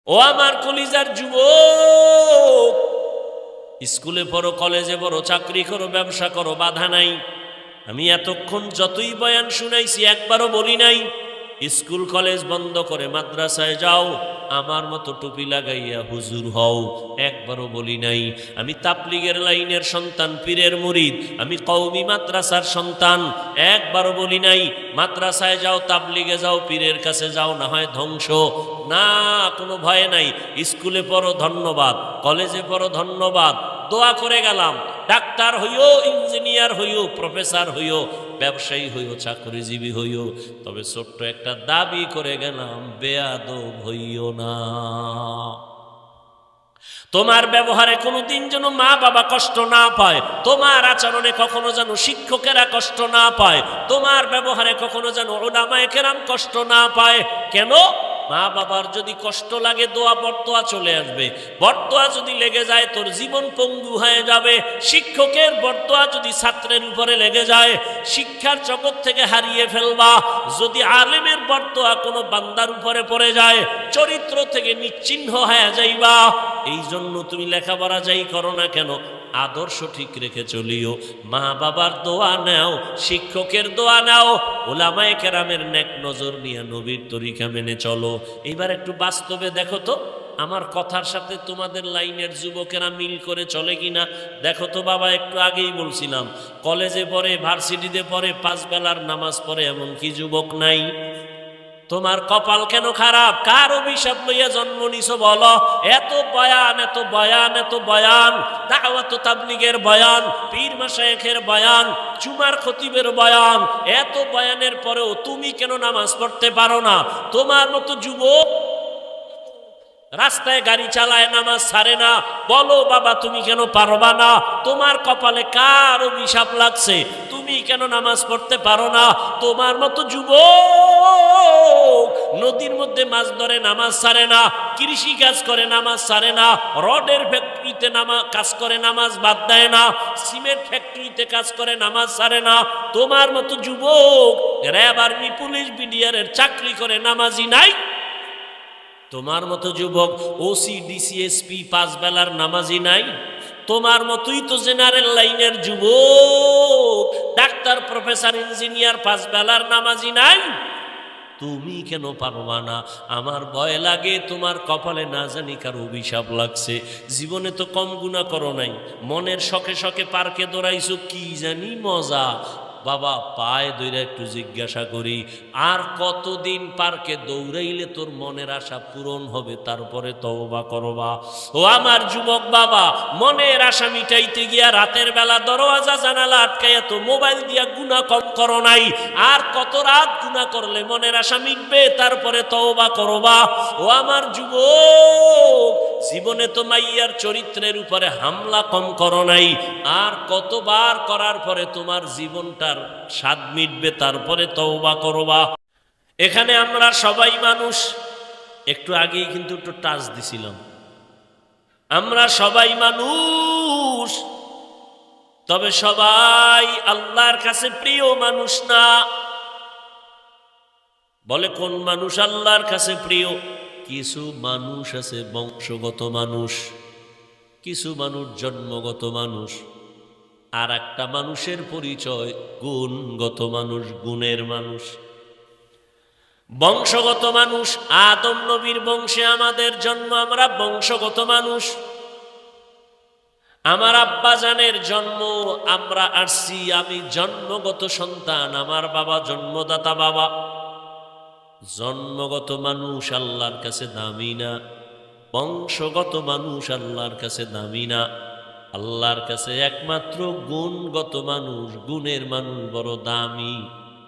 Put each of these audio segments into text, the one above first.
ও আমার কলিজার যুবক, স্কুলে পড়ো, কলেজে পড়ো, চাকরি করো, ব্যবসা করো, বাধা নাই। আমি এতক্ষণ যতই বয়ান শুনাইছি একবারও বলি নাই স্কুল কলেজ বন্ধ করে মাদ্রাসায় যাও, আমার মতো টুপি লাগাইয়া হুজুর হও, একবারও বলি নাই। আমি তাবলীগের লাইনের সন্তান, পীরের মুরিদ, আমি কওমি মাদ্রাসার সন্তান, একবারও বলি নাই মাদ্রাসায় যাও, তাবলীগে যাও, পীরের কাছে যাও, না হয় ধ্বংস। না, কোনো ভয় নাই। স্কুলে পড়ো ধন্যবাদ, কলেজে পড়ো ধন্যবাদ, দোয়া করে গেলাম। ডাক্তার হইও, ইঞ্জিনিয়ার হইও, প্রফেসর হইও, ব্যবসায়ী হইও, চাকরিজীবী হইও, তবে ছোট্ট একটা দাবি করে গেলাম, বেয়াদব হইও না। তোমার ব্যবহারে কোনোদিন যেন মা বাবা কষ্ট না পায়, তোমার আচরণে কখনো যেন শিক্ষকেরা কষ্ট না পায়, তোমার ব্যবহারে কখনো যেন উলামায়ে কেরাম কষ্ট না পায়। কেন? মা বাবার যদি কষ্ট লাগে দোয়া বরদোয়া চলে আসবে, বরদোয়া যদি লেগে যায় তোর জীবন পঙ্গু হয়ে যাবে। শিক্ষকের বরদোয়া যদি ছাত্রের উপরে লেগে যায় শিক্ষার জগৎ থেকে হারিয়ে ফেলবা। যদি আলেমের বরদোয়া কোনো বান্দার উপরে পড়ে যায় চরিত্র থেকে নিশ্চিহ্ন হয়ে যাইবা। এই জন্য তুমি লেখাপড়া যাই করো না কেন, আদর্শ ঠিক রেখে চলিও। মা বাবার দোয়া নাও, শিক্ষকের দোয়া নাও, উলামায়ে কেরামের নেক নজর নিয়ে নবীর তরিকা মেনে চলো। এইবার একটু বাস্তবে দেখো তো আমার কথার সাথে তোমাদের লাইনের যুবকেরা মিল করে চলে কিনা দেখো তো। বাবা, একটু আগেই বলছিলাম কলেজে পড়ে, ভার্সিটিতে পড়ে, 5 বেলার নামাজ পড়ে এমন কি যুবক নাই? তোমার কপাল কেন খারাপ? কার অভিশাপ লইয়া জন্ম নিছো বলো? এত বয়ান, এত বয়ান, এত বয়ান, দাওয়াত তাবলীগের বয়ান, পীর মাশায়েখের বয়ান, জুমার খতিবের বয়ান, এত বয়ানের পরেও তুমি কেন নামাজ পড়তে পারো না? তোমার মতো যুবক রাস্তায় গাড়ি চালায়, নামাজ ছাড়ে না, বলো বাবা তুমি কেন পারবা না? তোমার কপালে কার অভিশাপ লাগছে? তুমি কেন নামাজ পড়তে পারো না? তোমার মতো যুবক নদীর মধ্যে মাছ ধরে, নামাজ ছাড়ে না, কৃষি কাজ করে, নামাজ ছাড়ে না, রডের ফ্যাক্টরিতে কাজ করে, নামাজ বাদ দেয় না, সিমেন্ট ফ্যাক্টরিতে কাজ করে, নামাজ ছাড়ে না। তোমার মতো যুবক র্যাব, আর্মি, পুলিশ, বিডিআরের চাকরি করে, নামাজি নাই। তোমার মতো যুবক ওসি, ডিসি, এসপি, 5 বেলার নামাজি নাই। তোমার মতোই তো জেনারেল লাইনের যুবক ডাক্তার, প্রফেসর, ইঞ্জিনিয়ার, 5 বেলার নামাজি নাই। তুমি কেন পারবা না? আমার ভয় লাগে তোমার কপালে না জানি কার অভিশাপ লাগছে। জীবনে তো কম গুনাহ করো নাই, মনের শখে শখে পার্কে দৌড়াইছো, কি জানি মজা। বাবা, পায়ে দইরা একটু জিজ্ঞাসা করি, আর কতদিন পার্কে দৌড়াইলে তোর মনের আশা পূরণ হবে, তারপরে তওবা করবা? ও আমার যুবক বাবা, মনের আশা মিটাইতে গিয়া রাতের বেলা দরওয়াজা জানালা আটকাইয়া তো মোবাইল দিয়া গুনাহ কম করো নাই। আর কত রাত গুনাহ করলে মনের আশা মিটবে, তারপরে তওবা করবা? ও আমার যুবক, জীবনে তো মাইয়ার চরিত্রের উপরে হামলা কম করো নাই। আর কতবার করার পরে তোমার জীবনটার স্বাদ মিটবে, তারপরে তওবা করবা? এখানে আমরা সবাই মানুষ। একটু আগেই কিন্তু একটু টাচ দিছিলাম, আমরা সবাই মানুষ, তবে সবাই আল্লাহর কাছে প্রিয় মানুষ না। বলে কোন মানুষ আল্লাহর কাছে প্রিয়? কিছু মানুষ আছে বংশগত মানুষ, কিছু মানুষ জন্মগত মানুষ, আর একটা মানুষের পরিচয় গুণগত মানুষ, গুণের মানুষ। বংশগত মানুষ, আদম নবীর বংশে আমাদের জন্ম, আমরা বংশগত মানুষ। আমার আব্বা জানের জন্ম, আমরা আসছি, আমি জন্মগত সন্তান, আমার বাবা জন্মদাতা বাবা। জন্মগত মানুষ আল্লাহর কাছে দামি না, বংশগত মানুষ আল্লাহর কাছে দামি না। আল্লাহর কাছে একমাত্র গুণগত মানুষ, গুণের মানুষ বড় দামি।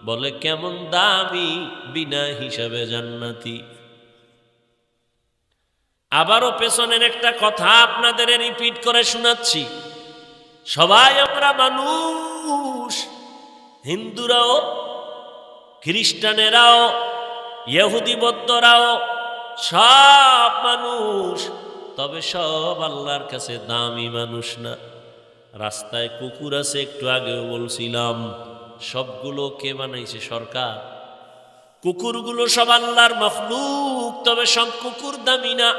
বলে কেমন দামি? বিনা হিসাবে জান্নাতি। আবারও পেছনের একটা কথা আপনাদের রিপিট করে শোনাচ্ছি, সবাই আমরা মানুষ, হিন্দুরাও, খ্রিস্টানেরাও, ইহুদি বৌদ্ধরাও, সব মানুষ, তবে সব আল্লাহর কাছে দামি মানুষ না। রাস্তায় কুকুর আছে, একটু আগেও বলছিলাম, সবগুলো কে বানাইছে? সরকার। কুকুরগুলো সব আল্লাহর মখলুক, তবে সব কুকুর দামি না।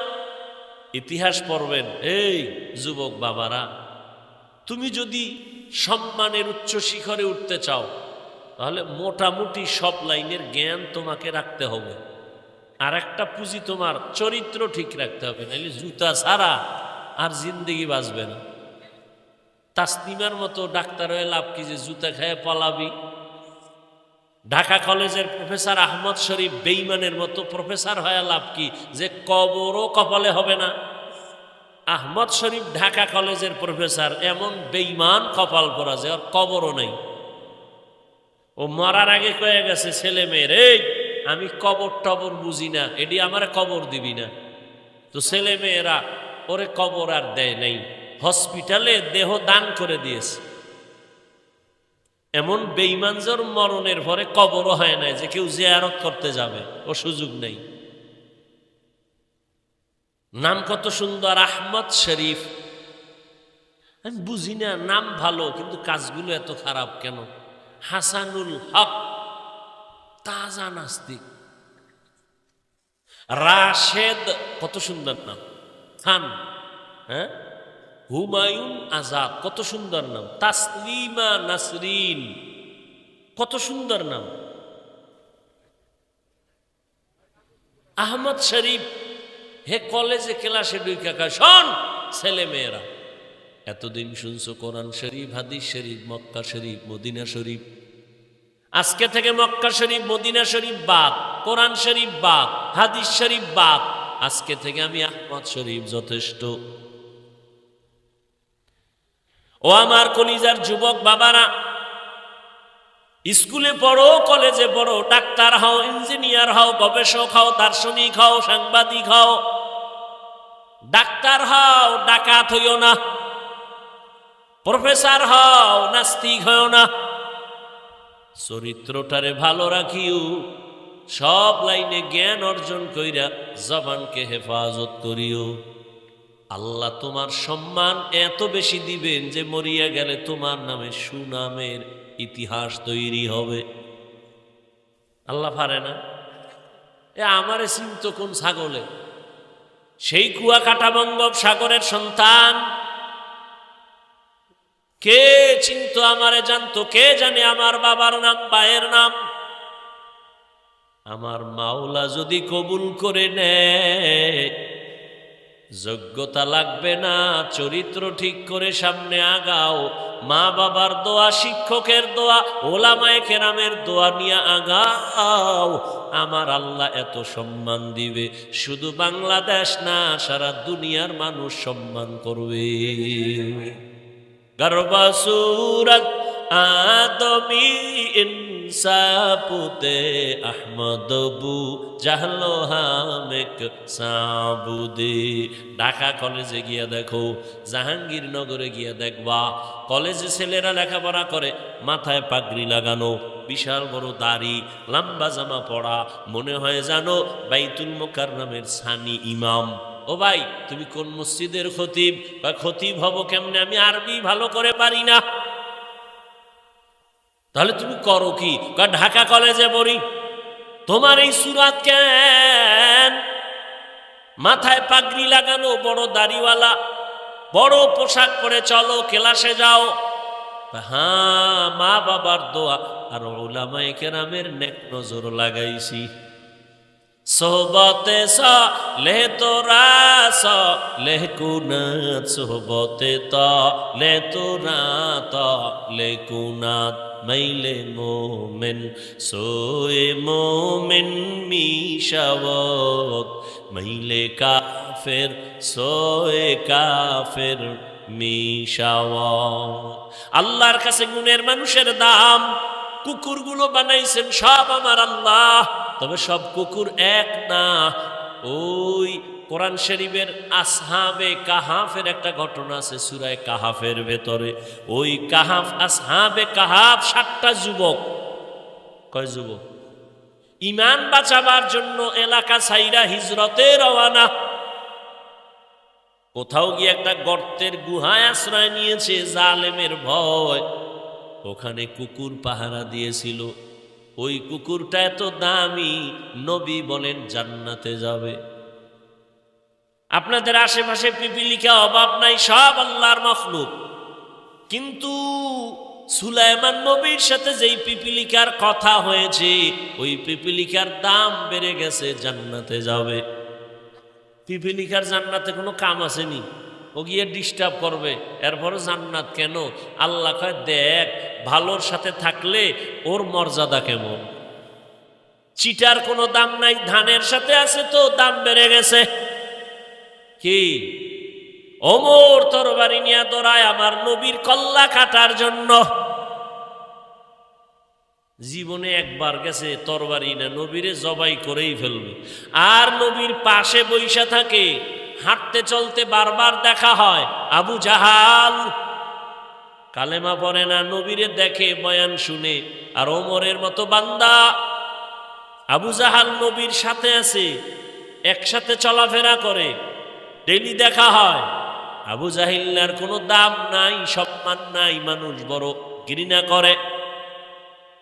ইতিহাস পড়বেন। এই যুবক বাবারা, তুমি যদি সম্মানের উচ্চ শিখরে উঠতে চাও, তাহলে মোটামুটি সব লাইনের জ্ঞান তোমাকে রাখতে হবে। আর একটা পুঁজি, তোমার চরিত্র ঠিক রাখতে হবে, নাহলে জুতা ছাড়া আর জিন্দেগি বাঁচবে না। তাসনিমার মতো ডাক্তার হয়ে লাভ কি যে জুতা খেয়ে পালাবি? ঢাকা কলেজের প্রফেসর আহমদ শরীফ বেঈমানের মতো প্রফেসর হয়ে লাভ কি যে কবরও কপালে হবে না? আহমদ শরীফ ঢাকা কলেজের প্রফেসর, এমন বেঈমান কপাল পরা যে ওর কবরও নেই। ও মরার আগে কয়ে গেছে ছেলে মেয়ের, এই আমি কবর টবর বুঝি না, এটি আমার কবর দিবি না। তো ছেলে মেয়েরা ওরে কবর আর দেয় নাই, হসপিটালে দেহ দান করে দিয়েছে। এমন বেঈমান জোর মরণের পরে কবরও হয় না যে কেউ জিয়ারত করতে যাবে, ও সুযোগ নেই। নাম কত সুন্দর, আহমদ শরীফ। আমি বুঝি না, নাম ভালো কিন্তু কাজগুলো এত খারাপ কেন? হাসানুল হক, তাজা নাস্তিক। রাশেদ, কত সুন্দর নাম। খান, হ্যাঁ। হুমায়ুন আজাদ, কত সুন্দর নাম। তাসলিমা নাসরিন, কত সুন্দর নাম। আহমদ শরীফ, হে কলেজে ক্লাসে ঢুকা শোন ছেলে মেয়েরা, এতদিন শুনছো কোরআন শরীফ, হাদিস শরীফ, মক্কা শরীফ, মদিনা শরীফ। আজকে থেকে মক্কা শরীফ, মদিনা শরীফ বাদ, কোরআন শরীফ বাদ, হাদিস শরীফ বাদ। আজকে থেকে আমি আহমদ শরীফ যথেষ্ট। ও আমার কলিজার যুবক বাবারা, স্কুলে পড়ো, কলেজে পড়ো, ডাক্তার হও, ইঞ্জিনিয়ার হও, গবেষক হও, দার্শনিক হও, সাংবাদিক হও। ডাক্তার হও, ডাকাত হইও না। প্রফেসর হও, নাস্তিক হইও না। চরিত্রটারে ভালো রাখিও, সব লাইনে জ্ঞান অর্জন কইরা জবানকে হেফাজত করিও। আল্লাহ তোমার সম্মান এত বেশি দিবেন যে মরিয়া গেলে তোমার নামে সুনামের ইতিহাস তৈরি হবে। আল্লাহ পারে না? আমারে চিন্ত কোন ছাগলে? সেই কুয়াকাটা বঙ্গোপসাগরের সন্তান। কে চিন্ত আমারে, জানতো? কে জানে আমার বাবার নাম, ভাইয়ের নাম? আমার মাওলা যদি কবুল করে নেয়, যোগ্যতা লাগবে না, চরিত্র ঠিক করে সামনে আগাও। মা বাবার দোয়া, শিক্ষকের দোয়া, ওলামায়ে কেরামের দোয়া নিয়ে আগাও। আমার আল্লাহ এত সম্মান দিবে, শুধু বাংলাদেশ না, সারা দুনিয়ার মানুষ সম্মান করবে। গর্বসুরত আদমি ইনসাপুতে আহমদবু জাহলো হামেক সাবুদে। ঢাকা কলেজে গিয়া দেখো, জাহাঙ্গীরনগরে গিয়া দেখবা, কলেজে ছেলেরা লেখাপড়া করে, মাথায় পাগড়ি লাগানো, বিশাল বড় দাড়ি, লম্বা জামা পড়া, মনে হয় জানো বাইতুল মুকাররমের সানি ইমাম। ও ভাই, তুমি কোন মসজিদের খতিব? বা খতিব হব কেমনে? আমি আরবি ভালো করে পারি না। তাহলে তুমি করো কি? ঢাকা কলেজে পড়ি। তোমার এই সুরাত কেন? মাথায় পাগড়ি লাগানো, বড় দাড়িওয়ালা, বড় পোশাক পরে চলো, ক্লাসে যাও। হ্যাঁ, মা বাবার দোয়া আর উলামায়ে কেরামের নেক নজর লাগাইছি। সোহবতে লে তোরা লে কুনাত, সোহবতে লে তোরা লে কুনাত। মাইলে মোমেন সোয়ে মোমেন মিশাওত, মাইলে কাফের সোয়ে কাফের মিশাওত। আল্লাহর কাছে গুণের মানুষের দাম। কুকুরগুলো বানাইছেন সব আমার আল্লাহ, তবে সব কুকুর এক না। ওই কোরআন শরীফের আসহাবে কাহাফের একটা ঘটনা আছে সূরা কাহাফের ভেতরে। ওই কাহাফ, আসহাবে কাহাফ 7টা যুবক। কয় যুবক? ঈমান বাঁচাবার জন্য এলাকা ছাইরা হিজরতে রওনা। কোথাও গিয়ে একটা গর্তের গুহায় আশ্রয় নিয়েছে, জালেমের ভয়। ওখানে কুকুর পাহারা দিয়েছিল। ওই কুকুরটা এত দামি, নবী বলেন জান্নাতে যাবে। আপনাদের আশেপাশে পিপিলিকা অভাব নাই, সব আল্লাহর মাখলুক। কিন্তু সুলাইমান নবীর সাথে যেই পিপিলিকার কথা হয়েছে, ওই পিপিলিকার দাম বেড়ে গেছে, জান্নাতে যাবে। পিপিলিকার জান্নাতে কোনো কাম আসেনি, ও গিয়ে ডিস্টার্ব করবে, এরপরও জান্নাত কেন? আল্লাহ কয় দেখ ভালোর সাথে থাকলে ওর মর্যাদা কেমন। চিটার কোনো দাম নাই, ধানের সাথে আছে তো দাম বেড়ে গেছে। কি ওমর তরবারি নিয়ে দৌড়ায় আমার নবীর কল্লা কাটার জন্য। জীবনে একবার গেছে তরবারি না, নবীরে জবাই করেই ফেলবে। আর নবীর পাশে বৈশা থাকে, হাঁটতে চলতে বারবার দেখা হয় আবু জাহাল। কালেমা পড়ে না, নবীরে দেখে বয়ান শুনে। আর ওমরের মতো বান্দা আবু জাহাল নবীর সাথে আছে, একসাথে চলাফেরা করে, ডেলি দেখা হয়। আবু জাহিল্লার কোনো দাম নাই, সম্মান নাই, মানুষ বড় ঘৃণা করে।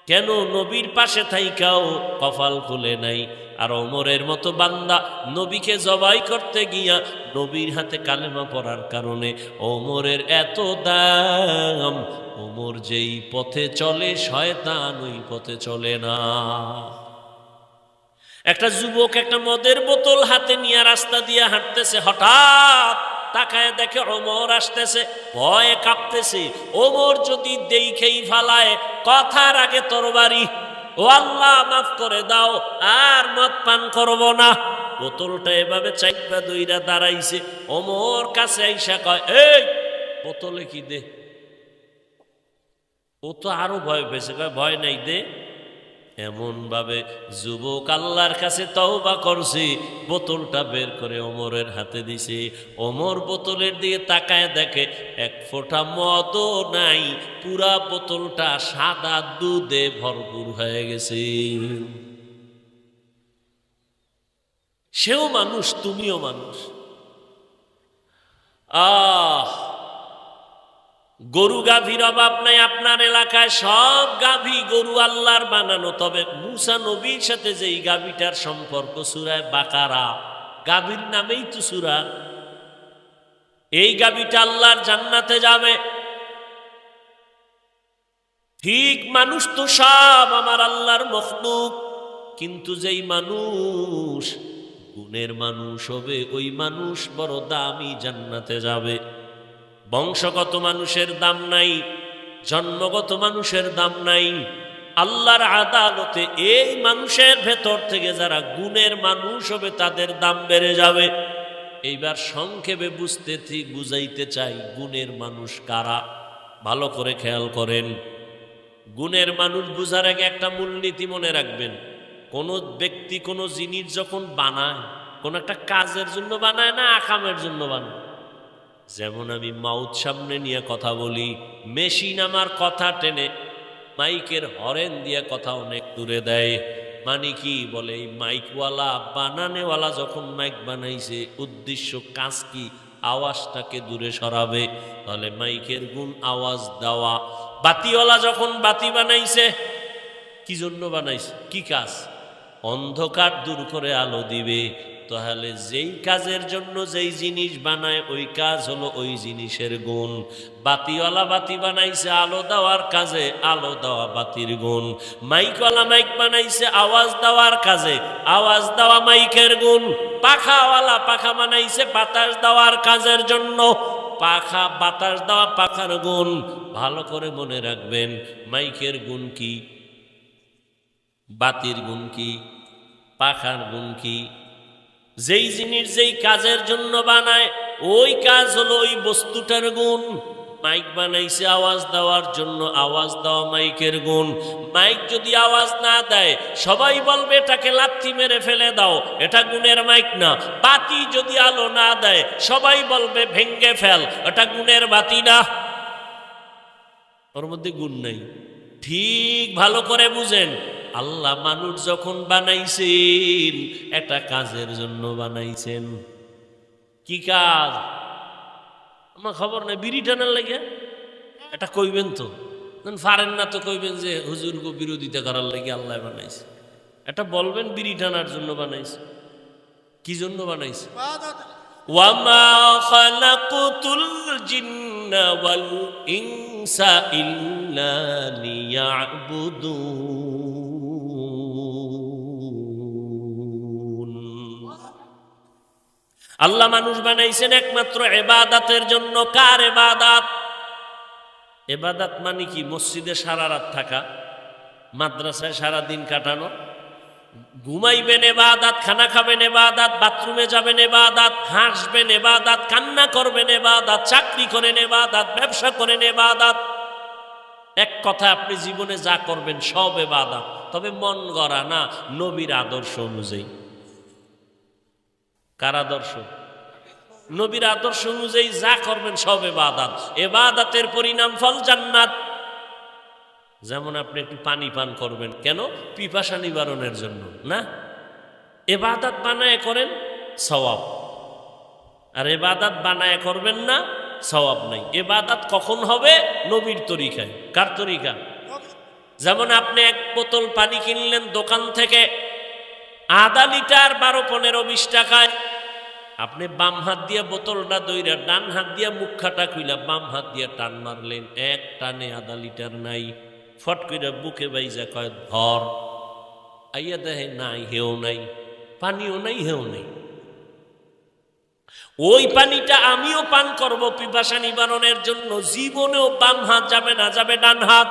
কেন? নবীর পাশে থাইকাও কপাল খুলে নাই। আর ওমরের মতো বান্দা নবীকে জবাই করতে গিয়া নবীর হাতে কালেমা পড়ার কারণে ওমরের এত দাম। ওমর যেই পথে চলে শয়তান ওই পথে চলে না। একটা যুবক একটা মদের বোতল হাতে নিয়ে রাস্তা দিয়ে হাঁটতেছে, হঠাৎ তাকায় দেখে ওমর আসতেছে, ভয়ে কাঁপতেছে। ওমর যদি দেখেই ফালায়, কথার আগে তরবারি, ও আল্লাহ মাফ করে দাও, আর মদ পান করব না। বোতলটা এভাবে চাইপা দইরা দাঁড়াইছে। ওমর কাছে আইসা কয়, এই বোতলে কি দে। ও তো আরো ভয় পেয়েছে, কয় ভয় নাই, দে। এমন ভাবে যুবক আল্লাহর কাছে তওবা করছে, বোতলটা বের করে ওমরের হাতে দিছে। ওমর বোতলের দিকে তাকায় দেখে এক ফোঁটা মদও নাই, পুরা বোতলটা সাদা দুধে ভরপুর হয়ে গেছে। সেও মানুষ, তুমিও মানুষ। গরু গাভীর অভাব নাই আপনার এলাকায়, সব গাভী গরু আল্লাহর বানানো। তবে মুসা নবীর সাথে যেই গাভীটার সম্পর্ক, সূরায়ে বাকারা, গাভীর নামেই তো সূরা। এই গাভীটা আল্লাহর জান্নাতে যাবে। ঠিক মানুষ তো সব আমার আল্লাহর মখলুক, কিন্তু যেই মানুষ গুণের মানুষ হবে, ওই মানুষ বড় দামি, জান্নাতে যাবে। বংশগত মানুষের দাম নাই, জন্মগত মানুষের দাম নাই। আল্লাহর আদালতে এই মানুষের ভেতর থেকে যারা গুণের মানুষ হবে তাদের দাম বেড়ে যাবে। এইবার সংক্ষেপে বুঝাইতে চাই গুণের মানুষ কারা। ভালো করে খেয়াল করেন। গুণের মানুষ বুঝার আগে একটা মূলনীতি মনে রাখবেন। কোনো ব্যক্তি কোনো জিনিস যখন বানায়, কোন একটা কাজের জন্য বানায় না আকামের জন্য বানায়। যেমন আমি মাউথ সামনে নিয়ে কথা বলি, মেশিন আমার কথা টেনে মাইকের হরেন দিয়ে কথা অনেক দূরে দেয়। মানে কি বলে, এই মাইকওয়ালা বানানেওয়ালা যখন মাইক বানাইছে, উদ্দেশ্য কাজ কি? আওয়াজটাকে দূরে সরাবে। তাহলে মাইকের গুণ আওয়াজ দেওয়া। বাতিওয়ালা যখন বাতি বানাইছে, কি জন্য বানাইছে? কি কাজ? অন্ধকার দূর করে আলো দিবে। তাহলে যেই কাজের জন্য যেই জিনিস বানায়, ওই কাজ হলো ওই জিনিসের গুণ। বাতিওয়ালা বাতি বানাইছে আলো দেওয়ার কাজে, আলো দেওয়া বাতির গুণ। মাইকওয়ালা মাইক বানাইছে আওয়াজ দেওয়ার কাজে, আওয়াজ দেওয়া মাইকের গুণ। পাখাওয়ালা পাখা বানাইছে বাতাস দেওয়ার কাজের জন্য, পাখা বাতাস দেওয়া পাখার গুণ। ভালো করে মনে রাখবেন, মাইকের গুণ কি, বাতির গুণ কি, পাখার গুণ কি? যেই জিনিস যেই কাজের জন্য বানায়, ওই কাজ হলো ওই বস্তুটার গুণ। মাইক বানাইছে আওয়াজ দেওয়ার জন্য, আওয়াজ দেওয়া মাইকের গুণ। মাইক যদি আওয়াজ না দেয়, সবাই বলবে এটাকে লাথি মেরে ফেলে দাও, এটা গুণের মাইক না। বাতি যদি আলো না দেয়, সবাই বলবে ভেঙ্গে ফেল, এটা গুণের বাতি না। ওর মধ্যে গুণ নাই। ঠিক ভালো করে বুঝেন, আল্লাহ মানুষ যখন বানাইছেন, একটা কাজের জন্য বানাইছেন। কি কাজ? আমার খবর নেই, বিড়ি টানার লাগে। এটা কইবেন তো, পারেন না তো কইবেন যে হুজুরকে বিরোধিতা করার লাগে আল্লাহ বানাইছে। এটা বলবেন বিড়ি টানার জন্য বানাইছে। কি জন্য বানাইছে? ওয়ামা খালাকুতুল জিন্না ওয়াল ইনসা ইল্লা লিয়াবুদুন। আল্লাহ মানুষ বানাইছেন একমাত্র ইবাদতের জন্য। কার ইবাদত? ইবাদত মানে কি? মসজিদে সারা রাত থাকা, মাদ্রাসায় সারা দিন কাটানো, ঘুমাইবেন ইবাদত, খানা খাবেন ইবাদত, বাথরুমে যাবেন ইবাদত, হাসবেন ইবাদত, কান্না করবেন ইবাদত, চাকরি করেন ইবাদত, ব্যবসা করেন ইবাদত। এক কথা, আপনি জীবনে যা করবেন সব ইবাদত, তবে মন গড়া না, নবীর আদর্শ অনুযায়ী। কার আদর্শ? নবীর আদর্শ অনুযায়ী যা করবেন সব ইবাদত। ইবাদতের পরিণাম ফল জান্নাত। যেমন আপনি একটু পানি পান করবেন, কেন? পিপাসা নিবারণের জন্য না। ইবাদত বানায় করেন, সওয়াব। আর ইবাদত বানায় করবেন না, সওয়াব নাই। ইবাদত কখন হবে? নবীর তরিকায়। কার তরিকা? যেমন আপনি এক বোতল পানি কিনলেন দোকান থেকে, আধা লিটার 12-15-20 টাকায়। আপনি বাম হাত দিয়ে বোতলটা দইরা ডান হাত দিয়ে মুখাটা খুইলা বাম হাত দিয়ে টান মারলেন, এক টানে আধা লিটার নাই। ফট করে বুকে বাইজা কয় ধর, আইয়া দেখে নাই, হেও নাই, পানিও নাই, হেও নাই। ওই পানিটা আমিও পান করব পিপাসা নিবারণের জন্য। জীবনেও বাম হাত যাবে না, যাবে ডান হাত।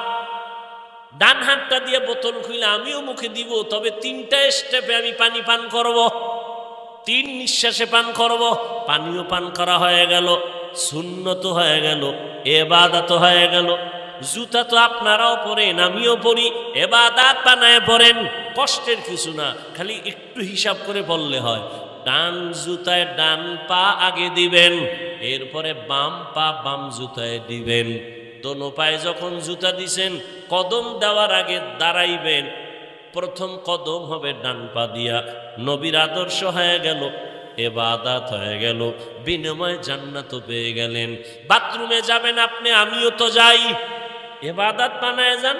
ডান হাতটা দিয়ে বোতল খুইলে আমিও মুখে দিব, তবে 3টা স্টেপে আমি পানি পান করব, 3 নিঃশ্বাসে পান করব। পানিও পান করা হয়ে গেল, সুন্নত হয়ে গেল, ইবাদত হয়ে গেল। জুতা তো আপনারাও পরেন, আমিও পরি, ইবাদত বানায় পরেন। কষ্টের কিছু না, খালি একটু হিসাব করে বললে হয়। ডান জুতায় ডান পা আগে দিবেন, এরপরে বাম পা বাম জুতায় দিবেন। দোনো পায়ে যখন জুতা দিছেন, কদম দেওয়ার আগে দাঁড়াইবেন। প্রথম কদম হবে ডান পা দিয়া। নবীর আদর্শ হয়ে গেল, ইবাদত হয়ে গেল, বিনিময়ে জান্নাতও পেয়ে গেলেন। বাথরুমে যাবেন আপনি, আমিও তো যাই, ইবাদত বানায় যান।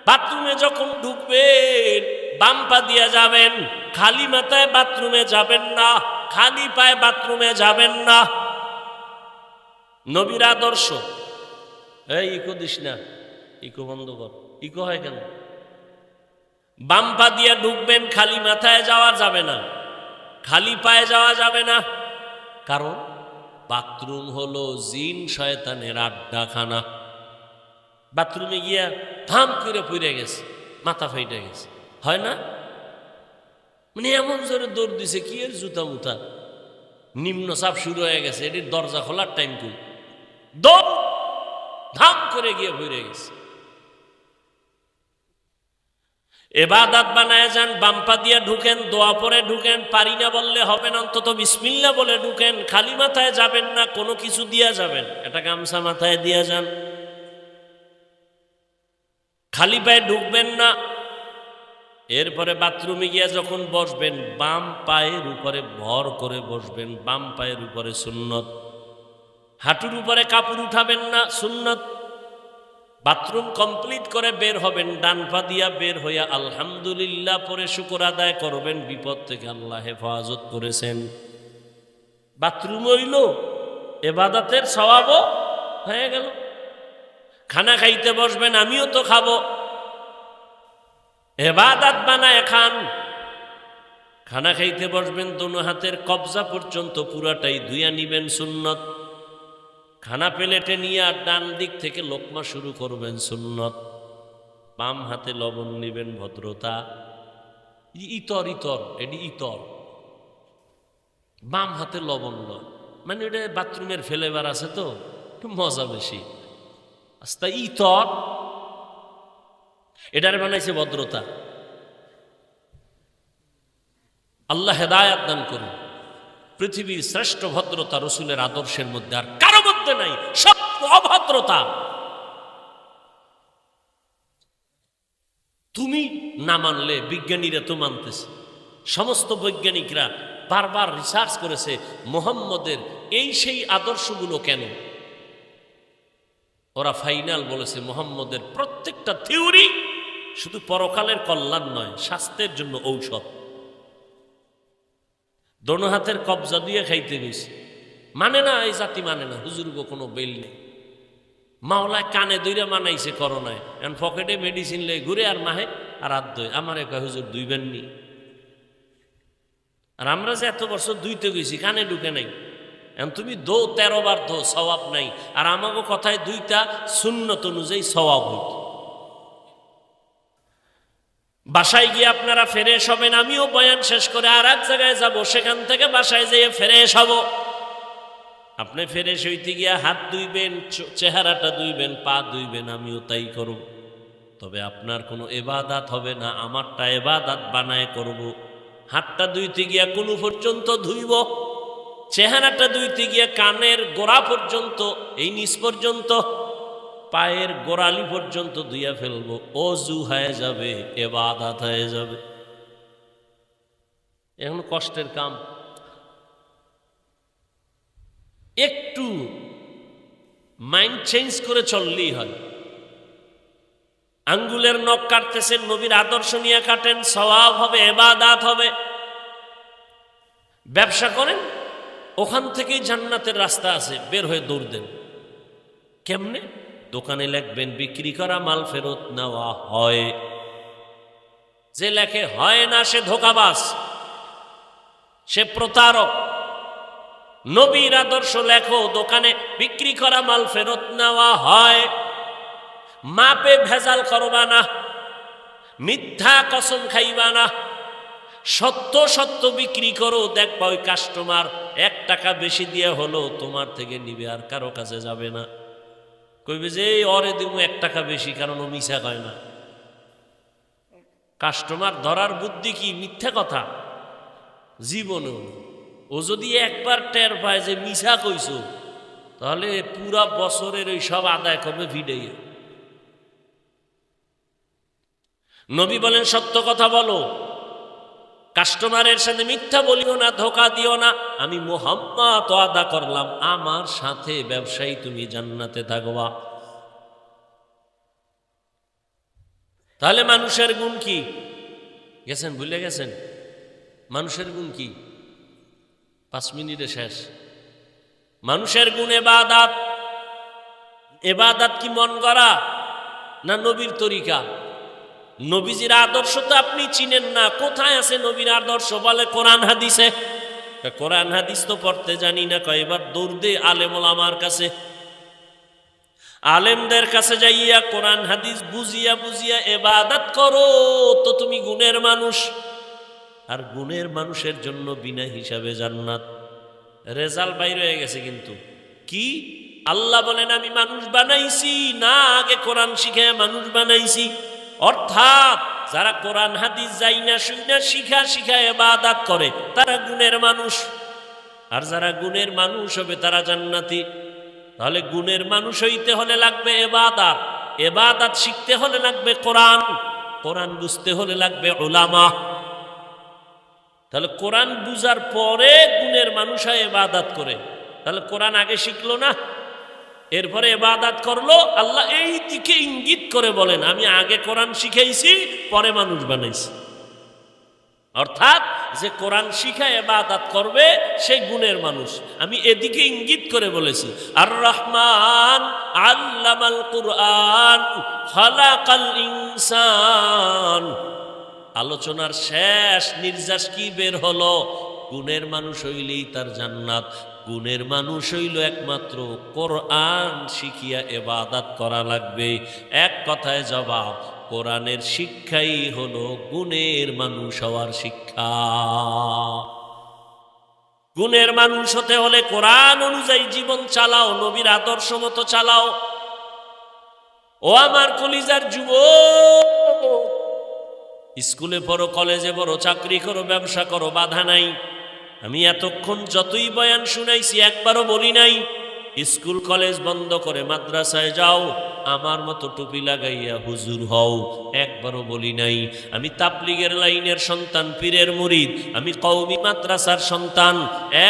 বাথরুমে যখন ঢুকবেন বাম পা দিয়া যাবেন, খালি মাথায় বাথরুমে যাবেন না, খালি পায়ে বাথরুমে যাবেন না। নবীর আদর্শ। এই ইকো দিস না, ইকো বন্ধ কর। ইকো হয় কেন? বাম পা দিয়ে ঢুকবেন, খালি মাথায় যাওয়া যাবে না, খালি পায়ে যাওয়া যাবে না। কারণ বাথরুম হলো জিন শয়তানের আড্ডাখানা। বাথরুমে গিয়া থাম করে পড়ে গেছে, মাথা ফাইটে গেছে, হয় না? মানে এমন জোরে দৌড় দিছে, কি এর জুতা মুতা, নিম্ন চাপ শুরু হয়ে গেছে, এটির দরজা খোলার টাইম কই, দৌড় ধাম করে গিয়ে পড়ে গেছে। ইবাদত বানায় যান, বাম্পা দিয়া ঢুকেন, দোয়া পরে ঢুকেন। পারি না বললে হবে না, অন্তত বিসমিল্লাহ বলে ঢুকেন। খালি মাথায় যাবেন না, কোনো কিছু দিয়া যাবেন, একটা গামছা মাথায় দিয়া যান। খালি পায়ে ঢুকবেন না। এরপরে বাথরুমে গিয়া যখন বসবেন, বাম পায়ের উপরে ভর করে বসবেন, বাম পায়ের উপরে সুন্নত। হাঁটুর উপরে কাপড় উঠাবেন না, সুন্নত। বাথরুম কমপ্লিট করে বের হবেন, ডান পা দিয়া বের হইয়া আলহামদুলিল্লাহ পরে শুকর আদায় করবেন, বিপদ থেকে আল্লাহ হেফাজত করেছেন। বাথরুম হইল, ইবাদতের সওয়াবও হয়ে গেল। খানা খাইতে বসবেন, আমিও তো খাবো, ইবাদত বানায় খান। খানা খাইতে বসবেন, দোনো হাতের কবজা পর্যন্ত পুরাটাই ধুইয়া নিবেন, সুন্নত। খানা প্লেটে নিয়ে ডান দিক থেকে লোকমা শুরু করবেন, সুন্নত। বাম হাতে লবণ নিবেন, ভদ্রতা। ইতর ইতর, এটি ইতর। বাম হাতে লবণ নয়, মানে এটা বাথরুমের ফ্লেভার আছে তো, একটু মজা বেশি। আস্তা ইতর, এটারে বানাইছে ভদ্রতা। আল্লাহ হেদায়াত দান করুন। পৃথিবীর শ্রেষ্ঠ ভদ্রতা রসুলের আদর্শের মধ্যে আর কারো মধ্যে নাই, সব অভদ্রতা। তুমি না মানলে বিজ্ঞানীরা তো মানতেছে। সমস্ত বৈজ্ঞানিকরা বারবার রিসার্চ করেছে মোহাম্মদের এই সেই আদর্শগুলো কেন। ওরা ফাইনাল বলেছে মুহাম্মদের প্রত্যেকটা থিওরি শুধু পরকালের কল্যাণ নয়, স্বাস্থ্যের জন্য ঔষধ। দোনো হাতের কবজা দিয়ে খাইতে গেছে, মানে না, এই জাতি মানে না, হুজুরগো কোনো বেল নেই। মাওলায় কানে দইরা মানাইছে করোনায়, এখন পকেটে মেডিসিন লই ঘুরে আর মাহে আর হাত দই, আমার এক হুজুর দুইবেন নি। আর আমরা যে এত বছর দুইতে গেছি কানে ঢুকে নাই, এখন তুমি 13 বার দো, সওয়াব নাই। আর আমাকে কথায় দুইটা সুন্নত অনুযায়ী সওয়াব হইত। বাসায় গিয়ে আপনারা ফ্রেশ হবেন, আমিও বয়ান শেষ করে আর এক জায়গায় যাব, সেখান থেকে বাসায় যেয়ে ফ্রেশ হব। আপনি ফ্রেশ হইতে গিয়া হাত ধুইবেন, চেহারাটা ধুইবেন, পা ধুইবেন, আমিও তাই করব। তবে আপনার কোনো ইবাদত হবে না, আমারটা ইবাদত বানায় করব। হাতটা ধুইতে গিয়া কুলু পর্যন্ত ধুইব, চেহারাটা ধুইতে গিয়া কানের গোড়া পর্যন্ত, এই নিচ পর্যন্ত, পায়ের গোড়ালি পর্যন্ত ধুইয়া ফেলবো। ওযু হয়ে যাবে, ইবাদত হয়ে যাবে। এখন কষ্টের কাম, একটু মাইন্ড চেঞ্জ করে চললেই হয়। আঙ্গুলের নখ কাটতেছেন, নবীর আদর্শ নিয়ে কাটেন, সওয়াব হবে, ইবাদত হবে। ব্যবসা করেন, ওখান থেকেই জান্নাতের রাস্তা আছে, বের হয়ে দৌড় দেন। কেমনে? দোকানে লিখবেন বিক্রি করা মাল ফেরত নেওয়া হয়। যে লেখে হয় না সে ধোঁকাবাজ, সে প্রতারক। নবীর আদর্শ লেখো, দোকানে বিক্রি করা মাল ফেরত নেওয়া হয়। মাপে ভেজাল করবা না, মিথ্যা কসম খাইবা না, সত্য সত্য বিক্রি করো। দেখবা ওই কাস্টমার 1 টাকা বেশি দিয়ে হলো তোমার থেকে নিবে, আর কারো কাছে যাবে না। কইবে যে ওরে দিব 1 টাকা বেশি, কারণ ও মিছা কয় না। কাস্টমার ধরার বুদ্ধি কি? মিথ্যা কথা জীবনেও। ও যদি একবার টের পায় যে মিছা কইছো, তাহলে পুরা বছরের ওই সব আদায় করবে ভিড়াইয়া। নবী বলেন সত্য কথা বলো, কাস্টমারের সাথে মিথ্যা বলিও না, ধোঁকা দিও না। আমি মুহাম্মদ ওয়াদা করলাম আমার সাথে ব্যবসায়ী তুমি জান্নাতে থাকবা। তাহলে মানুষের গুণ কি? গেছেন, ভুলে গেছেন? মানুষের গুণ কি? 5 মিনিটে শেষ। মানুষের গুণ ইবাদত। ইবাদত কি মন গড়া না নবীর তরিকা? নবীজির আদর্শ তো আপনি চিনেন না। কোথায় আছে নবীর আদর্শ? বলে কোরআন হাদিসে। কোরআন হাদিস তো পড়তে জানি না, কয়বার দৌড় দে আলেম ওলামার কাছে। আলেমদের কাছে যাইয়া কোরআন হাদিস বুঝিয়া বুঝিয়া ইবাদত করো, তো তুমি গুণের মানুষ। আর গুণের মানুষের জন্য বিনা হিসাবে জান্নাত। রেজাল্ট বাইর হয়ে গেছে। কিন্তু কি? আল্লাহ বলেন আমি মানুষ বানাইছি না, আগে কোরআন শিখে মানুষ বানাইছি। অর্থাৎ যারা কোরআন হাদিস যাই না শুনে শিখা শিখা ইবাদত করে, তারা গুণের মানুষ। আর যারা গুণের মানুষ হবে তারা জান্নাতি। তাহলে গুণের মানুষ হইতে হলে লাগবে ইবাদত, ইবাদত শিখতে হলে লাগবে কোরআন, কোরআন বুঝতে হলে লাগবে উলামা। তাহলে কোরআন বুঝার পরে গুণের মানুষ হয় ইবাদত করে। তাহলে কোরআন আগে শিখলো না, এরপরে ইবাদত করলো। আল্লাহ এই দিকে ইঙ্গিত করে বলেন আমি আগে কোরআন শিখাইছি, পরে মানুষ বানাইছি। অর্থাৎ যে কোরআন শিখা ইবাদত করবে সে গুণের মানুষ। আমি এদিকে ইঙ্গিত করে বলেছি। আর রহমান আল্লামাল কুরআন খালাকাল ইনসান। আলোচনার শেষ নির্যাস কি বের হলো? গুণের মানুষ হইলেই তার জান্নাত। গুণের মানুষ হইল একমাত্র কোরআন শিখিয়া ইবাদত করা লাগবে। এক কথায় জবাব, কোরআনের শিক্ষাই হলো গুণের মানুষ হওয়ার শিক্ষা। গুণের মানুষ হতে হলে কোরআন অনুযায়ী জীবন চালাও, নবীর আদর্শ মতো চালাও। ও আমার কলিজার যুবক, স্কুলে পড়ো, কলেজে পড়ো, চাকরি করো, ব্যবসা করো, বাধা নাই। আমি এতক্ষণ যতই বয়ান শুনাইছি একবারও বলি নাই স্কুল কলেজ বন্ধ করে মাদ্রাসায় যাও, আমার মতো টুপি লাগাইয়া হুজুর হও, একবারও বলি নাই। আমি তাবলীগের লাইনের সন্তান, পীরের মুরিদ, আমি কওমি মাদ্রাসার সন্তান,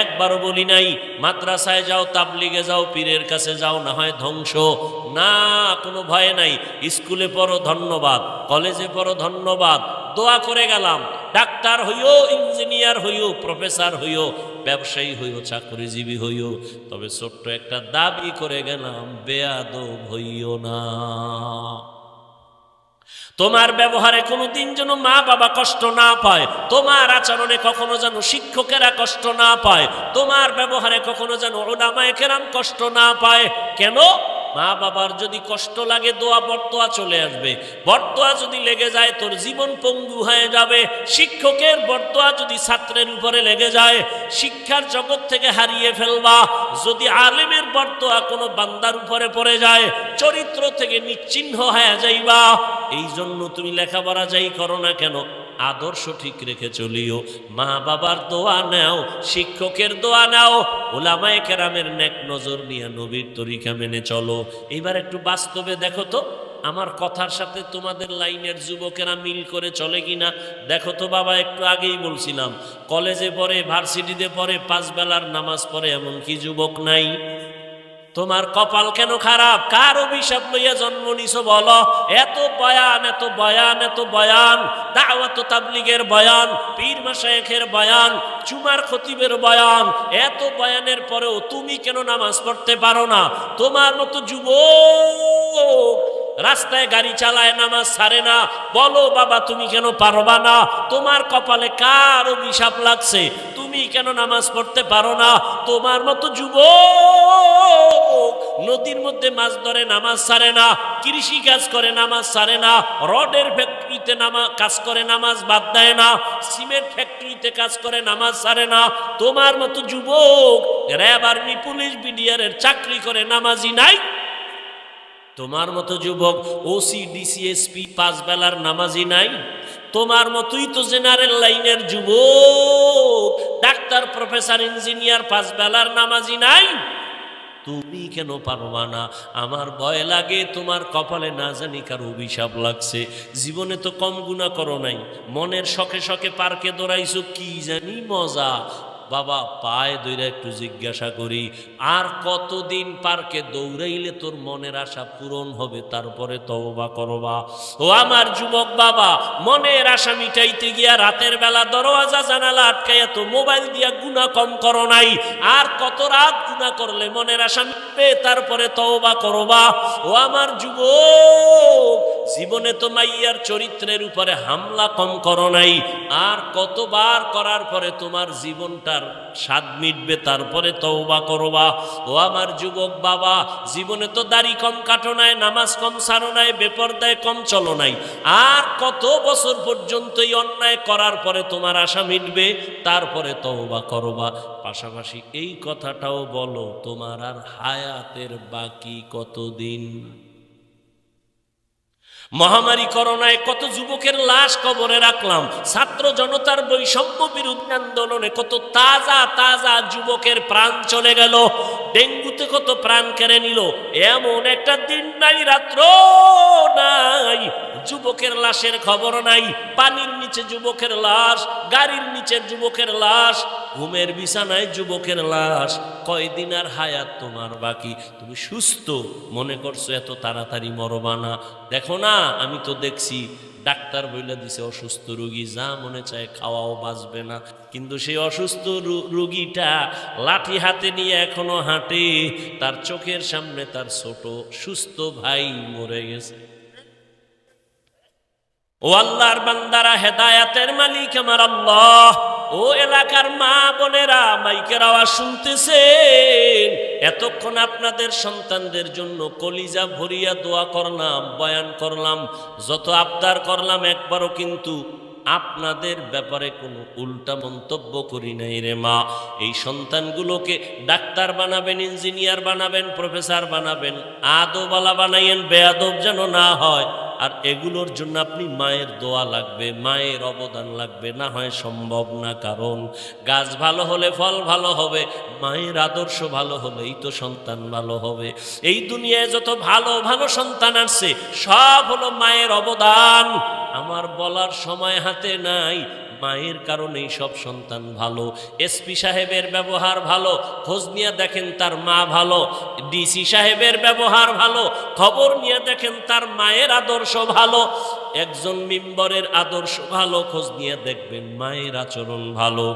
একবারও বলি নাই মাদ্রাসায় যাও, তাবলীগে যাও, পীরের কাছে যাও, না হয় ধ্বংস। না, কোনো ভয় নাই। স্কুলে পড়ো ধন্যবাদ, কলেজে পড়ো ধন্যবাদ, দোয়া করে গেলাম। ডাক্তার হইও, ইঞ্জিনিয়ার হইও, প্রফেসর হইও, ব্যবসায়ী হইও, চাকরিজীবী হইও, তবে ছোট্ট একটা দাবি করে গেলাম, বেয়াদব হইও না। তোমার ব্যবহারে কোনোদিন যেন মা বাবা কষ্ট না পায়, তোমার আচরণে কখনো যেন শিক্ষকেরা কষ্ট না পায়, তোমার ব্যবহারে কখনো যেন উলামায়ে কেরাম কষ্ট না পায়। কেন? মা বাবার যদি কষ্ট লাগে, দোয়া বরদোয়া চলে আসবে। বরদোয়া যদি লেগে যায়, তোর জীবন পঙ্গু হয়ে যাবে। শিক্ষকের বরদোয়া যদি ছাত্রের উপরে লেগে যায়, শিক্ষার জগৎ থেকে হারিয়ে ফেলবা। যদি আলেমের বরদোয়া কোনো বান্দার উপরে পড়ে যায়, চরিত্র থেকে নিশ্চিহ্ন হয়ে যাইবা। এই জন্য তুমি লেখাপড়া যাই করো না কেন, আদর্শ ঠিক রেখে চলিও। মা বাবার দোয়া নাও, শিক্ষকের দোয়া নাও, উলামায়ে কেরামের নেক নজর নিয়ে নবীর তরিকা মেনে চলো। এবার একটু বাস্তবে দেখো তো, আমার কথার সাথে তোমাদের লাইনের যুবকেরা মিল করে চলে কিনা দেখো তো বাবা। একটু আগেই বলছিলাম, কলেজে পড়ে, ভার্সিটিতে পড়ে, 5 বেলার নামাজ পড়ে, এমন কি যুবক নাই? তোমার কপাল কেন খারাপ? কার অভিশাপ লইয়া জন্ম নিছো বলো? এত বয়ান, এত বয়ান, এত বয়ান, দাওয়াত তাবলীগের বয়ান, পীর মাশায়েখের বয়ান, জুমার খতিবের বয়ান, এত বয়ানের পরেও তুমি কেন নামাজ পড়তে পারো না? তোমার মতো যুবক রাস্তায় গাড়ি চালায়, নামাজ ছাড়ে না। বলো বাবা, তুমি কেন পারবা না? তোমার কপালে কার অভিশাপ লাগছে? তুমি কেন নামাজ পড়তে পারো না? তোমার মতো যুবক নদীর মধ্যে মাছ ধরে, নামাজ ছাড়ে না। কৃষি কাজ করে, নামাজ ছাড়ে না। রডের ফ্যাক্টরিতে কাজ করে, নামাজ বাদ দেয় না। সিমেন্ট ফ্যাক্টরিতে কাজ করে, নামাজ ছাড়ে না। তোমার মতো যুবক র্যাব, আর্মি, পুলিশ, বিডিআরের চাকরি করে, নামাজি নাই। তোমার মতো যুবক ওসি, ডিসি, এসপি, 5 বেলার নামাজি নাই। তোমার মতোই তো জেনারেল লাইনের যুবক, ডাক্তার, প্রফেসর, ইঞ্জিনিয়ার, 5 বেলার নামাজি নাই। তুমি কেন পারবা না? আমার ভয় লাগে তোমার কপালে না জানি কার অভিশাপ লাগছে। জীবনে তো কম গুনাহ করো নাই, মনের শখে শখে পার্কে দৌড়াইছো, কি জানি মজা। বাবা, পায়ে ধরে একটু জিজ্ঞাসা করি, আর কতদিন পার্কে দৌড়াইলে তোর মনের আশা পূরণ হবে, তারপরে তওবা করবা? ও আমার যুবক বাবা, মনের আশা মিটাইতে গিয়া রাতের বেলা দরওয়াজা জানালা আটকাইয়া তো মোবাইল দিয়া গুনাহ কম করো নাই। আর কত রাত গুনাহ করলে মনের আশা মিটবে, তারপরে তওবা করবা? ও আমার যুবক, জীবনে তো মাইয়ার চরিত্রের উপরে হামলা কম করো নাই। আর কতবার করার পরে তোমার জীবনটার স্বাদ মিটবে, তারপরে তওবা করবা? ও আমার যুবক বাবা, জীবনে তো দাড়ি কম কাটো নাই, নামাজ কম ছাড়ো নাই, বেপরদায় কম চলো নাই। আর কত বছর পর্যন্ত এই অন্যায় করার পরে তোমার আশা মিটবে, তারপরে তওবা করবা? পাশাপাশি এই কথাটাও বলো, তোমার আর হায়াতের বাকি কতদিন? মহামারী করোনায় কত যুবকের লাশ কবরে রাখলাম। ছাত্র জনতার বৈষম্য বিরোধী আন্দোলনে কত তাজা তাজা যুবকের প্রাণ চলে গেল। ডেঙ্গুতে কত প্রাণ কেড়ে নিল। এমন একটা দিন নাই, রাত্র নাই, যুবকের লাশের খবর নাই। পানির নিচে যুবকের লাশ, গাড়ির নিচে যুবকের লাশ, ঘুমের বিছানায় যুবকের লাশ। কয়দিন আর হায়াত তোমার বাকি? তুমি সুস্থ মনে করছো এত তাড়াতাড়ি মরবা না। দেখো না, আমি তো দেখছি ডাক্তার বইলা দিছে অসুস্থ রোগী যা মনে চায় খাওয়াও বাঁচবে না, কিন্তু সেই অসুস্থ রোগীটা লাঠি হাতে নিয়ে এখনো হাঁটে। তার চোখের সামনে তার ছোট সুস্থ ভাই মরে গেছে। ও আল্লাহর বান্দারা, হেদায়াতের মালিক আমার আল্লাহ। ও এলাকার মা বোনেরা, মাইকের আওয়াজ শুনতেছেন? এতক্ষণ আপনাদের সন্তানদের জন্য কলিজা ভরিয়া দোয়া করলাম, বয়ান করলাম, যত আবদার করলাম, একবারও কিন্তু আপনাদের ব্যাপারে কোনো উল্টা মন্তব্য করি নাই রে মা। এই সন্তানগুলোকে ডাক্তার বানাবেন, ইঞ্জিনিয়ার বানাবেন, প্রফেসর বানাবেন, আদবওয়ালা বানাইয়েন, বেয়াদব যেন না হয়। আর এগুলোর জন্য আপনি মায়ের দোয়া লাগবে, মায়ের অবদান লাগবে, না হয় সম্ভব না। কারণ গাছ ভালো হলে ফল ভালো হবে, মায়ের আদর্শ ভালো হলেই তো সন্তান ভালো হবে। এই দুনিয়ায় যত ভালো ভালো সন্তান আসছে সব হলো মায়ের অবদান। আমার বলার সময় হাতে নাই, মায়ের কারণেই সব সন্তান ভালো। এসপি সাহেবের ব্যবহার ভালো, খোঁজ নিয়ে দেখেন তার মা ভালো। ডিসি সাহেবের ব্যবহার ভালো, খবর নিয়ে দেখেন তার মায়ের আদর্শ ভালো। একজন মেম্বরের আদর্শ ভালো, খোঁজ নিয়ে দেখবেন মায়ের আচরণ ভালো।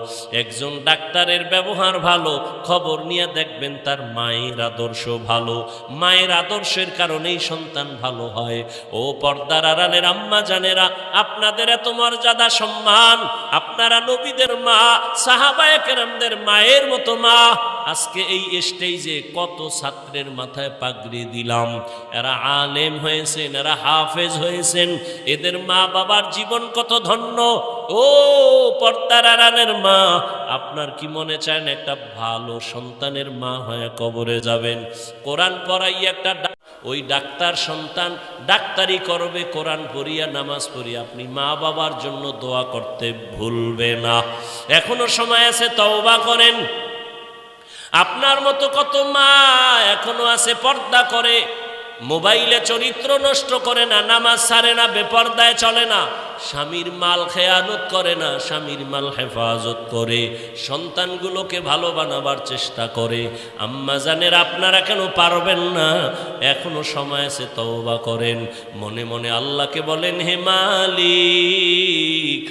একজন ডাক্তারের ব্যবহার ভালো, খবর নিয়ে দেখবেন তার মায়ের আদর্শ ভালো। মায়ের আদর্শের কারণেই সন্তান ভালো হয়। ও পর্দার আড়ালের আম্মা জানেরা, আপনাদের এত মর্যাদা সম্মান, আপনারা নবীদের মা, সাহাবায়ে কেরামদের মায়ের মতো মা। আজকে এই স্টেজে কত ছাত্রের মাথায় পাগড়ি দিলাম, এরা আলেম হয়েছেন, এরা হাফেজ হয়েছেন, এদের মা বাবার জীবন কত ধন্য। ও পর্দার আড়ালের মা, আপনার কি মনে চায় না একটা ভালো সন্তানের মা হয়ে কবরে যাবেন? কোরআন পড়াই একটা ওই ডাক্তার সন্তান ডাক্তারি করবে, কোরআন পড়িয়া নামাজ পড়িয়া আপনি মা বাবার জন্য দোয়া করতে ভুলবে না। এখনো সময় আছে, তওবা করেন। আপনার মতো কত মা এখনো আছে পর্দা করে, মোবাইলে চরিত্র নষ্ট করে না, নামাজ ছাড়ে না, বেপর্দায় চলে না, স্বামীর মাল খেয়ানত করে না, স্বামীর মাল হেফাজত করে, সন্তানগুলোকে ভালো বানাবার চেষ্টা করে। আম্মা জানের আপনারা কেন পারবেন না? এখনো সময় আছে, তওবা করেন। মনে মনে আল্লাহকে বলেন, হে মালিক,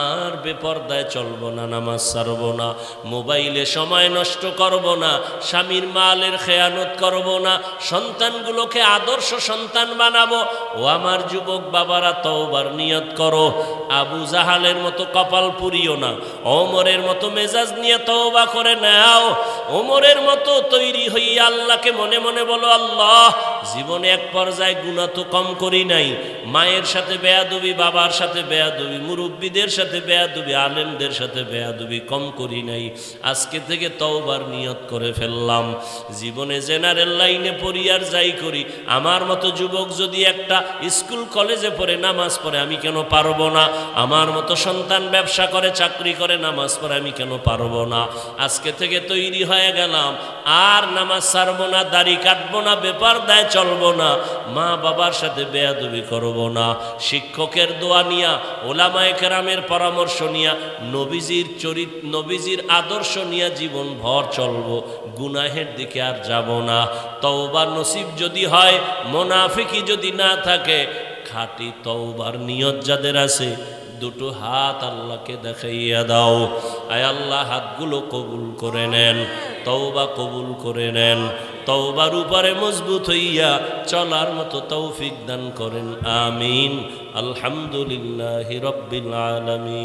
আর বেপর্দায় চলবো না, নামাজ ছাড়বো না, মোবাইলে সময় নষ্ট করব না, স্বামীর মালের খেয়ানত করব না, সন্তানগুলোকে আদর্শ সন্তান বানাবো। ও আমার যুবক বাবারা, তওবার নিয়ত করো। আবু জাহালের মতো কপাল পুরিও না, ওমরের মতো মেজাজ নিয়ে তওবা করে নাও। ওমরের মতো তৈরি হইয়া আল্লাহকে মনে মনে বলো, আল্লাহ, জীবনে এক পর্যায়ে গুনাহ তো কম করি নাই, মায়ের সাথে বেয়াদবি, বাবার সাথে বেয়াদবি, মুরব্বীদের সাথে বেয়াদবি, আলেমদের সাথে বেয়াদবি কম করি নাই। আজকে থেকে তওবার নিয়ত করে ফেললাম। জীবনে জেনারেল লাইনে পড়ি আর যাই করি, আমার মতো যুবক যদি একটা স্কুল কলেজে পড়ে নামাজ পড়ে, আমি কেন পারবো না? আমার মতো সন্তান ব্যবসা করে, চাকরি করে, নামাজ পড়ে, আমি কেন পারবো না? আজকে থেকে তৈরি হয়ে গেলাম, আর নামাজ ছাড়বো না, দাড়ি কাটবো না, বেপরদায় চলবো না, মা বাবার সাথে বেয়াদবি করবো না। শিক্ষকের দোয়া নিয়া, ওলামায়ে কেরামের পরামর্শ নিয়া, নবীজির আদর্শ নিয়া জীবন ভর চলবো, গুনাহের দিকে আর যাব না। তওবার নসিব যদি হয়, মুনাফিকি যদি না থাকে, খাঁটি তওবার নিয়ত যাদের আছে, দুটো হাত আল্লাহকে দেখাইয়া দাও। আয় আল্লাহ, হাতগুলো কবুল করে নেন, তওবা কবুল করে নেন, তওবার উপরে মজবুত হইয়া চলার মতো তৌফিক দান করেন। আমিন। আলহামদুলিল্লাহি রাব্বিল আলামিন।